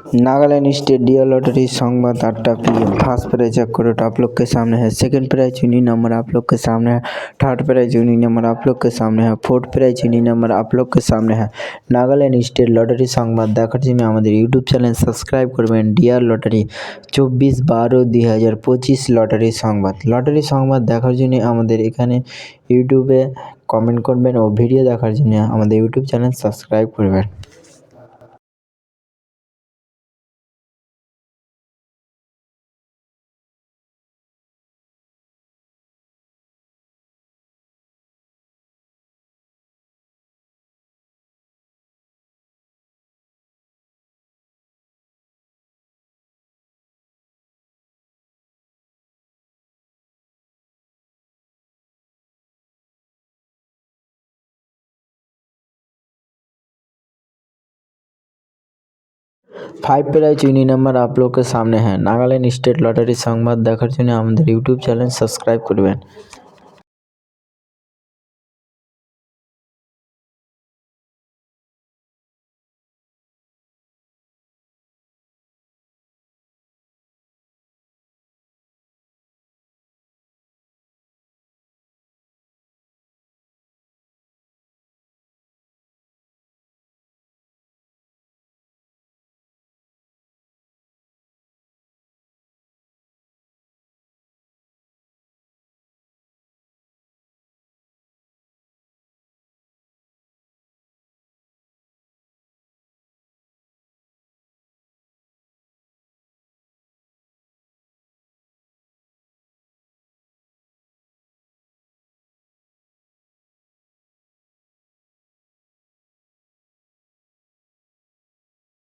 Nagaland state dear lottery संवाद 8 PM। First prize check करो तो आप लोग के सामने है। सेकंड प्राइज विनिंग नंबर आप लोग के सामने है। थर्ड प्राइज विनिंग नंबर आप लोग के सामने है। फोर्थ प्राइज विनिंग नंबर आप लोग के सामने है। नागालैंड स्टेट लॉटरी संवाद देखार जन्य आमादेर यूट्यूब चैनल सबस्क्राइब करबेन। डियर लॉटरी 24/12/2025 लॉटरी संवाद देखार जन्य आमादेर एखाने यूट्यूबे कमेंट करबेन और भिडियो देखार जन्य आमादेर यूट्यूब चैनल सबस्क्राइब करबेन। फाइव प्राइज विनिंग नंबर आप लोग के सामने है। नागालैंड स्टेट लॉटरी संवाद देखार जन्य आमादेर यूट्यूब चैनल सबस्क्राइब करबेन।